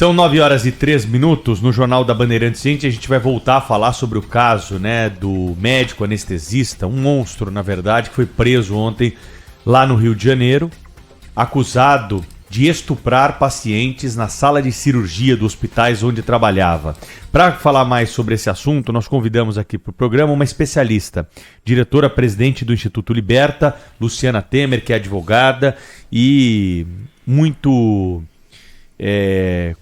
São 9h03 no Jornal da Bandeirantes. A gente vai voltar a falar sobre o caso, né, do médico anestesista, um monstro, na verdade, que foi preso ontem lá no Rio de Janeiro, acusado de estuprar pacientes na sala de cirurgia dos hospitais onde trabalhava. Para falar mais sobre esse assunto, nós convidamos aqui para o programa uma especialista, diretora-presidente do Instituto Liberta, Luciana Temer, que é advogada e muito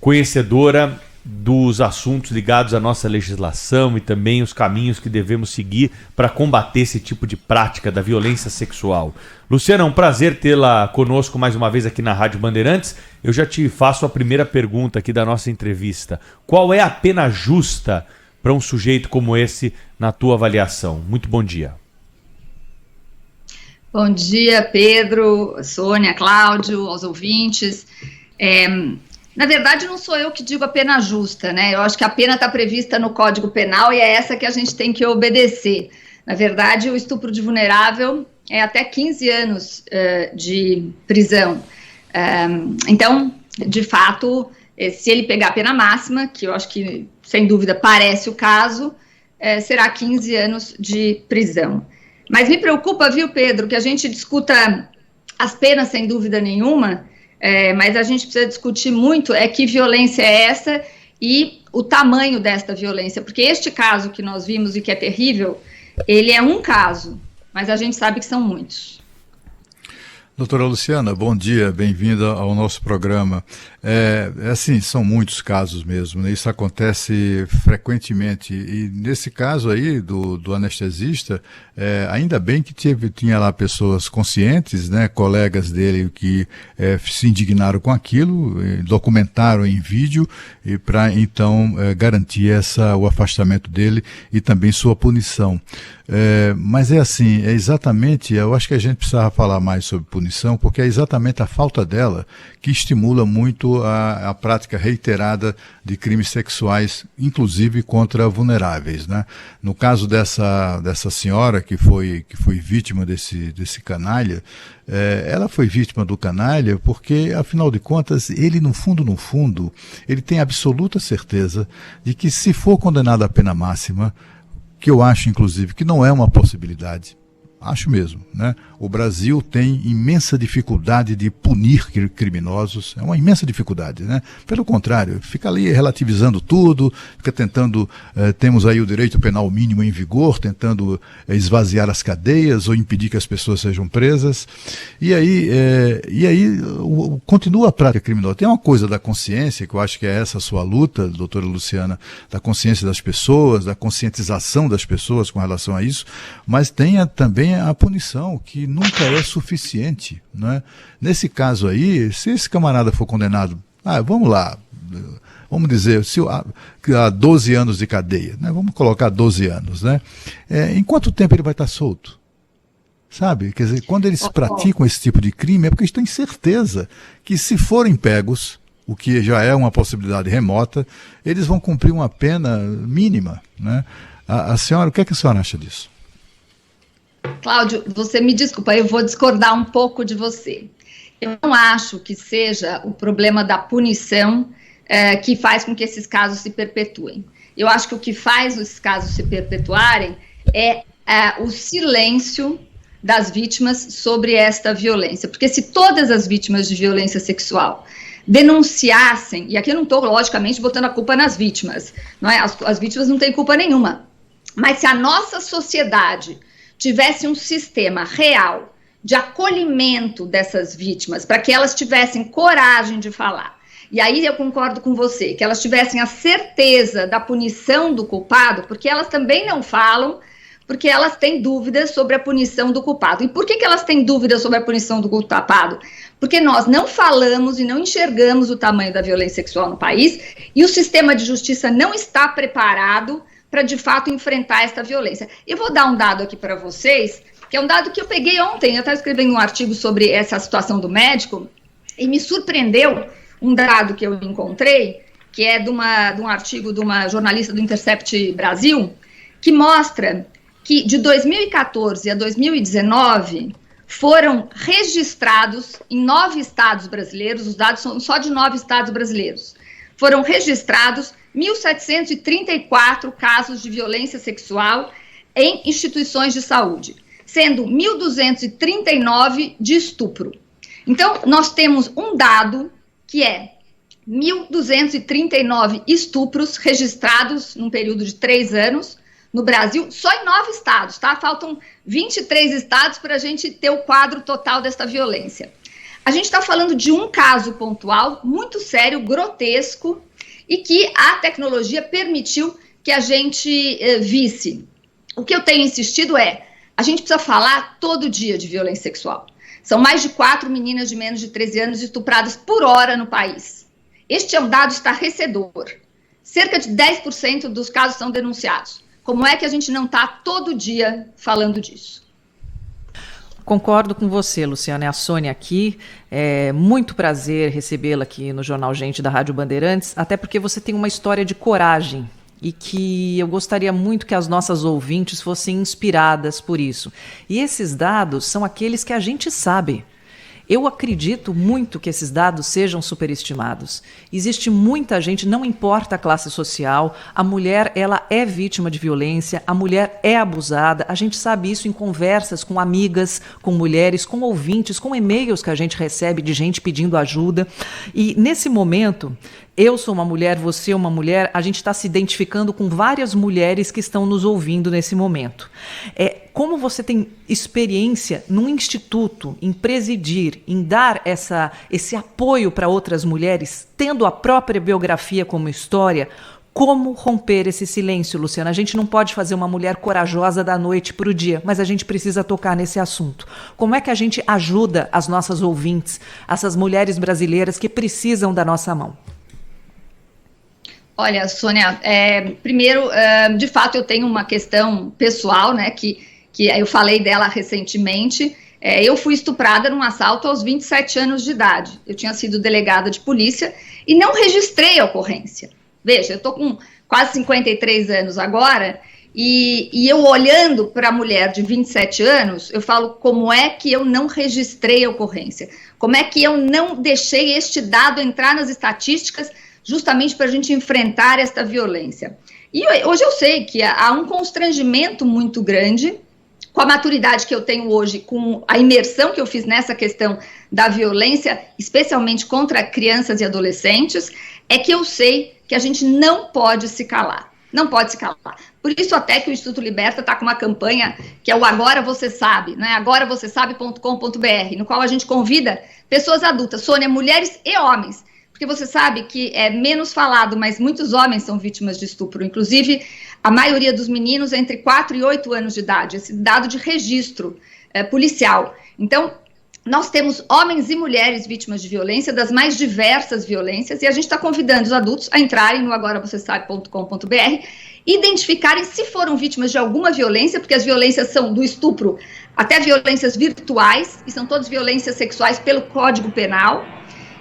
conhecedora dos assuntos ligados à nossa legislação e também os caminhos que devemos seguir para combater esse tipo de prática da violência sexual. Luciana, é um prazer tê-la conosco mais uma vez aqui na Rádio Bandeirantes. Eu já te faço a primeira pergunta aqui da nossa entrevista. Qual é a pena justa para um sujeito como esse na tua avaliação? Muito bom dia. Bom dia, Pedro, Sônia, Cláudio, aos ouvintes. Na verdade, não sou eu que digo a pena justa, né? Eu acho que a pena está prevista no Código Penal e é essa que a gente tem que obedecer. Na verdade, o estupro de vulnerável é até 15 anos de prisão. Então, de fato, se ele pegar a pena máxima, que eu acho que, sem dúvida, parece o caso, será 15 anos de prisão. Mas me preocupa, viu, Pedro, que a gente discuta as penas sem dúvida nenhuma, mas a gente precisa discutir muito que violência é essa e o tamanho desta violência, porque este caso que nós vimos e que é terrível, ele é um caso, mas a gente sabe que são muitos. Doutora Luciana, bom dia, bem-vinda ao nosso programa. Assim, são muitos casos mesmo, né? Isso acontece frequentemente e nesse caso aí do anestesista, ainda bem que tinha lá pessoas conscientes, né, colegas dele que se indignaram com aquilo, documentaram em vídeo e para então garantir o afastamento dele e também sua punição. Mas assim, exatamente, eu acho que a gente precisava falar mais sobre punição, porque é exatamente a falta dela que estimula muito a prática reiterada de crimes sexuais, inclusive contra vulneráveis, né? No caso dessa senhora que foi vítima desse canalha, ela foi vítima do canalha porque, afinal de contas, ele no fundo, ele tem absoluta certeza de que se for condenado à pena máxima, que eu acho, inclusive, que não é uma possibilidade, acho mesmo, né? O Brasil tem imensa dificuldade de punir criminosos, é uma imensa dificuldade, né? Pelo contrário, fica ali relativizando tudo, fica tentando, temos aí o direito penal mínimo em vigor, tentando esvaziar as cadeias ou impedir que as pessoas sejam presas, e aí continua a prática criminosa. Tem uma coisa da consciência, que eu acho que é essa a sua luta, doutora Luciana, da consciência das pessoas, da conscientização das pessoas com relação a isso, mas tem também a punição, que nunca é suficiente, né? Nesse caso aí, se esse camarada for condenado, vamos lá, vamos dizer, a 12 anos de cadeia, né? Vamos colocar 12 anos, né? Em quanto tempo ele vai estar solto? Sabe? Quer dizer, quando eles praticam esse tipo de crime, é porque eles têm certeza que, se forem pegos, o que já é uma possibilidade remota, eles vão cumprir uma pena mínima, né? A senhora, o que é que a senhora acha disso? Cláudio, você me desculpa, eu vou discordar um pouco de você. Eu não acho que seja o problema da punição que faz com que esses casos se perpetuem. Eu acho que o que faz esses casos se perpetuarem é o silêncio das vítimas sobre esta violência. Porque se todas as vítimas de violência sexual denunciassem, e aqui eu não estou, logicamente, botando a culpa nas vítimas, não é? As vítimas não têm culpa nenhuma, mas se a nossa sociedade tivesse um sistema real de acolhimento dessas vítimas, para que elas tivessem coragem de falar. E aí eu concordo com você, que elas tivessem a certeza da punição do culpado, porque elas também não falam, porque elas têm dúvidas sobre a punição do culpado. E por que elas têm dúvidas sobre a punição do culpado? Porque nós não falamos e não enxergamos o tamanho da violência sexual no país, e o sistema de justiça não está preparado para, de fato, enfrentar esta violência. Eu vou dar um dado aqui para vocês, que é um dado que eu peguei ontem. Eu estava escrevendo um artigo sobre essa situação do médico, e me surpreendeu um dado que eu encontrei, que é de um artigo de uma jornalista do Intercept Brasil, que mostra que de 2014 a 2019 foram registrados em 9 estados brasileiros, os dados são só de 9 estados brasileiros, foram registrados 1.734 casos de violência sexual em instituições de saúde, sendo 1.239 de estupro. Então, nós temos um dado que é 1.239 estupros registrados num período de 3 anos no Brasil, só em 9 estados, tá? Faltam 23 estados para a gente ter o quadro total desta violência. A gente está falando de um caso pontual, muito sério, grotesco, e que a tecnologia permitiu que a gente visse. O que eu tenho insistido é, a gente precisa falar todo dia de violência sexual. São mais de 4 meninas de menos de 13 anos estupradas por hora no país. Este é um dado estarrecedor. Cerca de 10% dos casos são denunciados. Como é que a gente não está todo dia falando disso? Concordo com você, Luciana. É a Sônia aqui. É muito prazer recebê-la aqui no Jornal Gente da Rádio Bandeirantes, até porque você tem uma história de coragem e que eu gostaria muito que as nossas ouvintes fossem inspiradas por isso. E esses dados são aqueles que a gente sabe. Eu acredito muito que esses dados sejam superestimados. Existe muita gente, não importa a classe social, a mulher ela é vítima de violência, a mulher é abusada, a gente sabe isso em conversas com amigas, com mulheres, com ouvintes, com e-mails que a gente recebe de gente pedindo ajuda. E nesse momento, eu sou uma mulher, você é uma mulher, a gente está se identificando com várias mulheres que estão nos ouvindo nesse momento. Como você tem experiência num instituto, em presidir, em dar esse apoio para outras mulheres, tendo a própria biografia como história, como romper esse silêncio, Luciana? A gente não pode fazer uma mulher corajosa da noite para o dia, mas a gente precisa tocar nesse assunto. Como é que a gente ajuda as nossas ouvintes, essas mulheres brasileiras que precisam da nossa mão? Olha, Sônia, primeiro, de fato, eu tenho uma questão pessoal, né, que eu falei dela recentemente. Eu fui estuprada num assalto aos 27 anos de idade. Eu tinha sido delegada de polícia e não registrei a ocorrência. Veja, eu estou com quase 53 anos agora e eu olhando para a mulher de 27 anos, eu falo, como é que eu não registrei a ocorrência? Como é que eu não deixei este dado entrar nas estatísticas justamente para a gente enfrentar esta violência? E hoje eu sei que há um constrangimento muito grande, com a maturidade que eu tenho hoje, com a imersão que eu fiz nessa questão da violência, especialmente contra crianças e adolescentes, é que eu sei que a gente não pode se calar. Não pode se calar. Por isso até que o Instituto Liberta está com uma campanha que é o Agora Você Sabe, né? agoravocêsabe.com.br, no qual a gente convida pessoas adultas, Sônia, mulheres e homens, porque você sabe que é menos falado, mas muitos homens são vítimas de estupro, inclusive a maioria dos meninos entre 4 e 8 anos de idade, esse dado de registro policial. Então, nós temos homens e mulheres vítimas de violência, das mais diversas violências, e a gente está convidando os adultos a entrarem no agoravocêsabe.com.br e identificarem se foram vítimas de alguma violência, porque as violências são do estupro até violências virtuais, e são todas violências sexuais pelo Código Penal,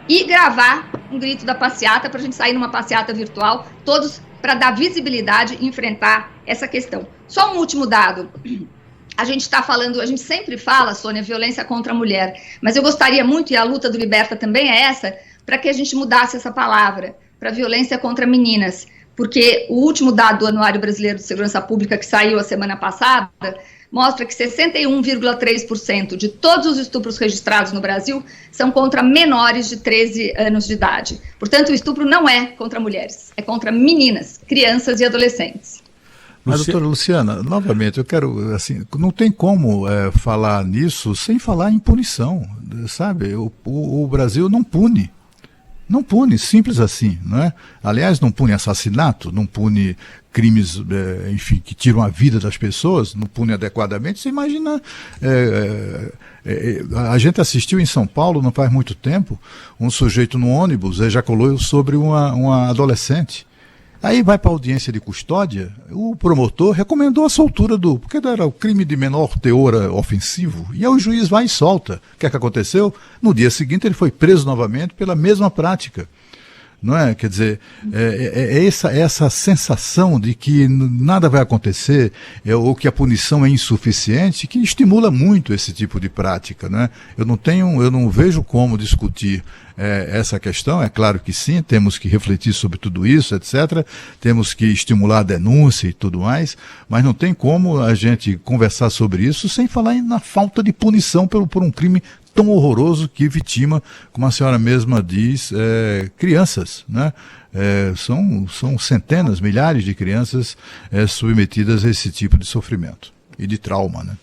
e gravar um grito da passeata para a gente sair numa passeata virtual, todos para dar visibilidade e enfrentar essa questão. Só um último dado. A gente está falando, a gente sempre fala, Sônia, violência contra a mulher, mas eu gostaria muito, e a luta do Liberta também é essa, para que a gente mudasse essa palavra para violência contra meninas, porque o último dado do Anuário Brasileiro de Segurança Pública, que saiu a semana passada, mostra que 61,3% de todos os estupros registrados no Brasil são contra menores de 13 anos de idade. Portanto, o estupro não é contra mulheres, é contra meninas, crianças e adolescentes. Mas, doutora Luciana, novamente, eu quero, assim, não tem como falar nisso sem falar em punição, sabe? O Brasil não pune. Não pune, simples assim, não é? Aliás, não pune assassinato, não pune crimes, enfim, que tiram a vida das pessoas, não pune adequadamente. Você imagina, a gente assistiu em São Paulo, não faz muito tempo, um sujeito no ônibus ejaculou sobre uma adolescente. Aí vai para a audiência de custódia, o promotor recomendou a soltura porque era o crime de menor teor ofensivo, e aí o juiz vai e solta. O que é que aconteceu? No dia seguinte ele foi preso novamente pela mesma prática. não é? Quer dizer, essa sensação de que nada vai acontecer, ou que a punição é insuficiente, que estimula muito esse tipo de prática, né? Eu não vejo como discutir essa questão. É claro que sim, temos que refletir sobre tudo isso, etc. Temos que estimular a denúncia e tudo mais, mas não tem como a gente conversar sobre isso sem falar na falta de punição por um crime tão horroroso que vitima, como a senhora mesma diz, crianças, né? São centenas, milhares de crianças submetidas a esse tipo de sofrimento e de trauma, né?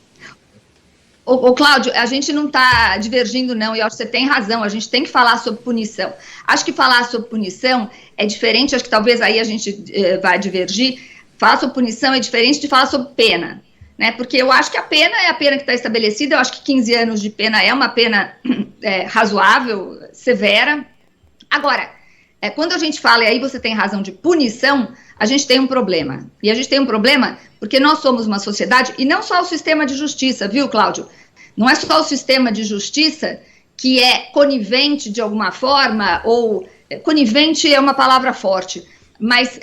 Ô Cláudio, a gente não está divergindo, não, e eu acho que você tem razão, a gente tem que falar sobre punição. Acho que falar sobre punição é diferente, acho que talvez aí a gente vai divergir. Falar sobre punição é diferente de falar sobre pena, né? Porque eu acho que a pena é a pena que está estabelecida, eu acho que 15 anos de pena é uma pena razoável, severa. Agora, quando a gente fala, e aí você tem razão, de punição, a gente tem um problema. E a gente tem um problema porque nós somos uma sociedade, e não só o sistema de justiça, viu, Cláudio? Não é só o sistema de justiça que é conivente de alguma forma, ou conivente é uma palavra forte, mas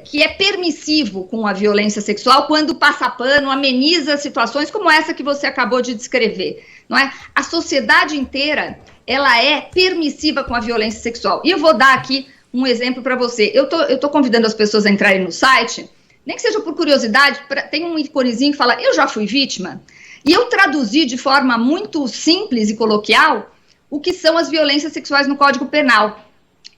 que é permissivo com a violência sexual quando passa pano, ameniza situações como essa que você acabou de descrever, não é? A sociedade inteira, ela é permissiva com a violência sexual. E eu vou dar aqui um exemplo para você. Eu tô convidando as pessoas a entrarem no site, nem que seja por curiosidade, tem um iconezinho que fala, eu já fui vítima, e eu traduzi de forma muito simples e coloquial o que são as violências sexuais no Código Penal.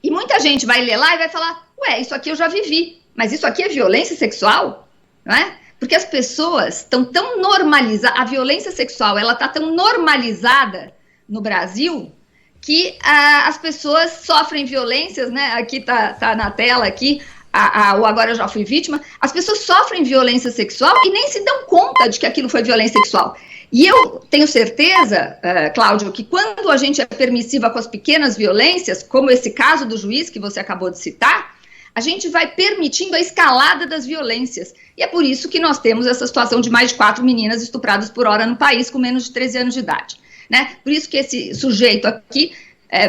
E muita gente vai ler lá e vai falar, ué, isso aqui eu já vivi, mas isso aqui é violência sexual? Não é? Porque as pessoas estão tão normalizadas, a violência sexual, ela está tão normalizada no Brasil, que as pessoas sofrem violências, né? Aqui tá na tela aqui, o agora eu já fui vítima. As pessoas sofrem violência sexual e nem se dão conta de que aquilo foi violência sexual. E eu tenho certeza, Cláudio, que quando a gente é permissiva com as pequenas violências, como esse caso do juiz que você acabou de citar, a gente vai permitindo a escalada das violências. E é por isso que nós temos essa situação de mais de 4 meninas estupradas por hora no país com menos de 13 anos de idade, né? Por isso que esse sujeito aqui,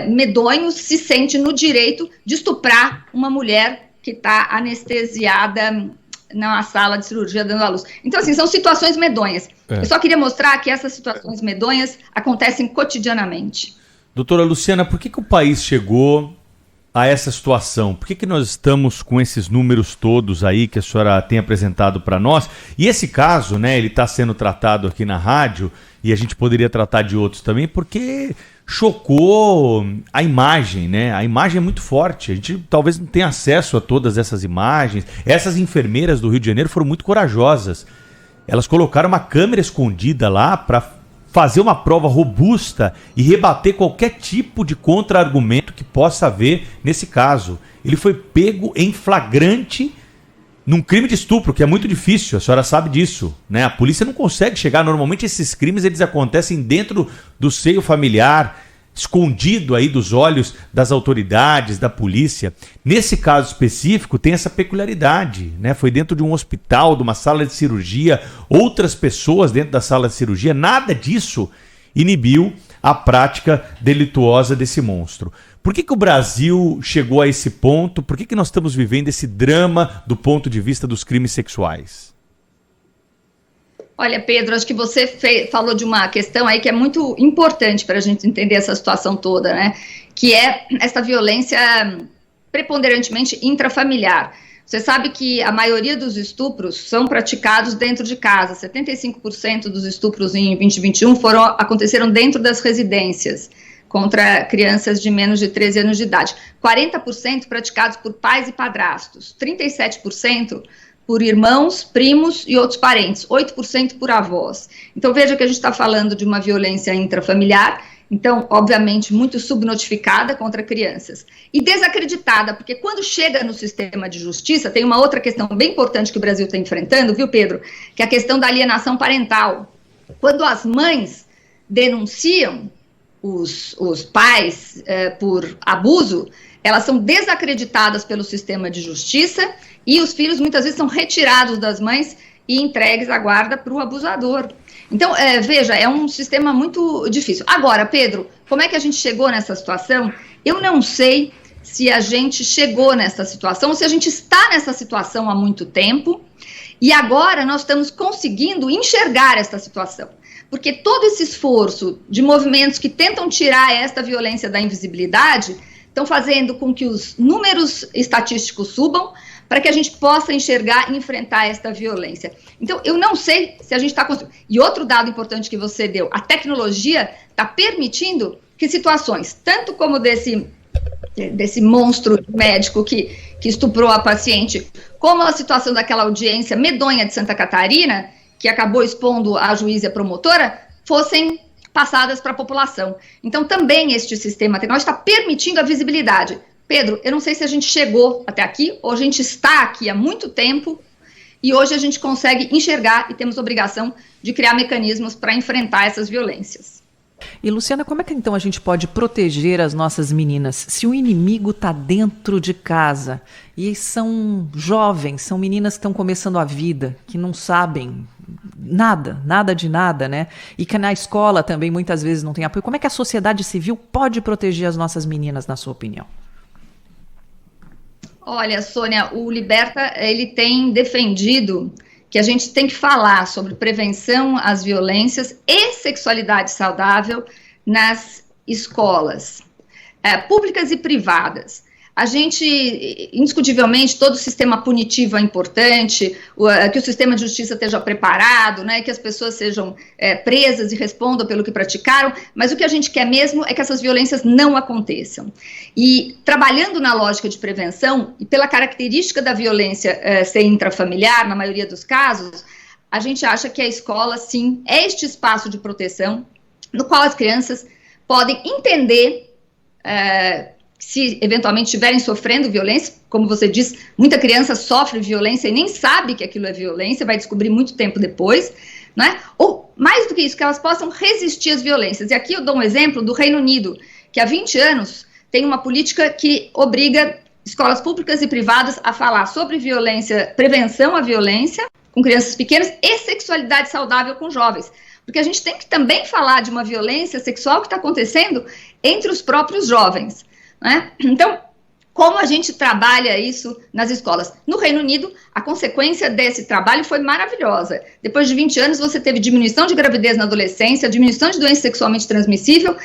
medonho, se sente no direito de estuprar uma mulher que está anestesiada na sala de cirurgia dando à luz. Então, assim, são situações medonhas. Eu só queria mostrar que essas situações medonhas acontecem cotidianamente. Doutora Luciana, por que o país chegou a essa situação? Por que nós estamos com esses números todos aí que a senhora tem apresentado para nós? E esse caso, né, ele está sendo tratado aqui na rádio, e a gente poderia tratar de outros também, porque chocou a imagem, né? A imagem é muito forte, a gente talvez não tenha acesso a todas essas imagens. Essas enfermeiras do Rio de Janeiro foram muito corajosas. Elas colocaram uma câmera escondida lá para fazer uma prova robusta e rebater qualquer tipo de contra-argumento que possa haver nesse caso. Ele foi pego em flagrante num crime de estupro, que é muito difícil, a senhora sabe disso, né? A polícia não consegue chegar, normalmente esses crimes eles acontecem dentro do seio familiar, escondido aí dos olhos das autoridades, da polícia. Nesse caso específico tem essa peculiaridade, né? Foi dentro de um hospital, de uma sala de cirurgia, outras pessoas dentro da sala de cirurgia, nada disso inibiu a prática delituosa desse monstro. Por que o Brasil chegou a esse ponto? Por que nós estamos vivendo esse drama do ponto de vista dos crimes sexuais? Olha, Pedro, acho que você falou de uma questão aí que é muito importante para a gente entender essa situação toda, né? Que é essa violência preponderantemente intrafamiliar. Você sabe que a maioria dos estupros são praticados dentro de casa. 75% dos estupros em 2021 aconteceram dentro das residências, contra crianças de menos de 13 anos de idade. 40% praticados por pais e padrastos. 37% por irmãos, primos e outros parentes. 8% por avós. Então, veja que a gente está falando de uma violência intrafamiliar, então, obviamente, muito subnotificada contra crianças. E desacreditada, porque quando chega no sistema de justiça, tem uma outra questão bem importante que o Brasil está enfrentando, viu, Pedro? Que é a questão da alienação parental. Quando as mães denunciam os pais por abuso, elas são desacreditadas pelo sistema de justiça e os filhos muitas vezes são retirados das mães e entregues à guarda para o abusador. Então, veja, é um sistema muito difícil. Agora, Pedro, como é que a gente chegou nessa situação? Eu não sei se a gente chegou nessa situação, ou se a gente está nessa situação há muito tempo, e agora nós estamos conseguindo enxergar essa situação. Porque todo esse esforço de movimentos que tentam tirar esta violência da invisibilidade estão fazendo com que os números estatísticos subam para que a gente possa enxergar e enfrentar esta violência. Então, eu não sei se a gente está conseguindo. E outro dado importante que você deu, a tecnologia está permitindo que situações, tanto como desse monstro médico que estuprou a paciente, como a situação daquela audiência medonha de Santa Catarina, que acabou expondo a juíza e a promotora, fossem passadas para a população. Então, também este sistema tecnológico está permitindo a visibilidade. Pedro, eu não sei se a gente chegou até aqui, ou a gente está aqui há muito tempo, e hoje a gente consegue enxergar e temos obrigação de criar mecanismos para enfrentar essas violências. E, Luciana, como é que então a gente pode proteger as nossas meninas se o inimigo está dentro de casa e são jovens, são meninas que estão começando a vida, que não sabem nada de nada, né? E que na escola também muitas vezes não tem apoio. Como é que a sociedade civil pode proteger as nossas meninas, na sua opinião? Olha, Sônia, o Liberta, ele tem defendido que a gente tem que falar sobre prevenção às violências e sexualidade saudável nas escolas, públicas e privadas. A gente, indiscutivelmente, todo o sistema punitivo é importante, que o sistema de justiça esteja preparado, né, que as pessoas sejam presas e respondam pelo que praticaram, mas o que a gente quer mesmo é que essas violências não aconteçam. E trabalhando na lógica de prevenção, e pela característica da violência ser intrafamiliar, na maioria dos casos, a gente acha que a escola, sim, é este espaço de proteção no qual as crianças podem entender se eventualmente estiverem sofrendo violência. Como você diz, muita criança sofre violência e nem sabe que aquilo é violência, vai descobrir muito tempo depois, né? Ou, mais do que isso, que elas possam resistir às violências. E aqui eu dou um exemplo do Reino Unido, que há 20 anos tem uma política que obriga escolas públicas e privadas a falar sobre violência, prevenção à violência com crianças pequenas e sexualidade saudável com jovens. Porque a gente tem que também falar de uma violência sexual que está acontecendo entre os próprios jovens, né? Então, como a gente trabalha isso nas escolas? No Reino Unido, a consequência desse trabalho foi maravilhosa. Depois de 20 anos, você teve diminuição de gravidez na adolescência, diminuição de doença sexualmente transmissível,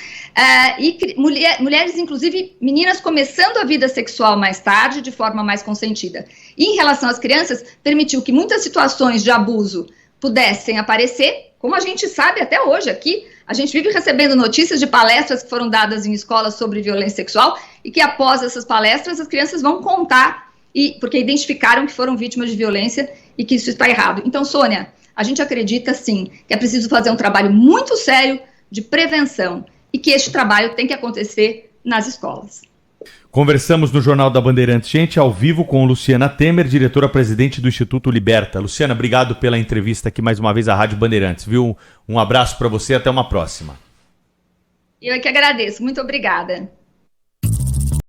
e mulheres, inclusive meninas, começando a vida sexual mais tarde, de forma mais consentida. E em relação às crianças, permitiu que muitas situações de abuso pudessem aparecer, como a gente sabe até hoje aqui. A gente vive recebendo notícias de palestras que foram dadas em escolas sobre violência sexual e que após essas palestras as crianças vão contar, porque identificaram que foram vítimas de violência e que isso está errado. Então, Sônia, a gente acredita sim que é preciso fazer um trabalho muito sério de prevenção e que este trabalho tem que acontecer nas escolas. Conversamos no Jornal da Bandeirantes, gente, ao vivo com Luciana Temer, diretora-presidente do Instituto Liberta. Luciana, obrigado pela entrevista aqui mais uma vez à Rádio Bandeirantes, viu? Um abraço para você e até uma próxima. Eu é que agradeço, muito obrigada.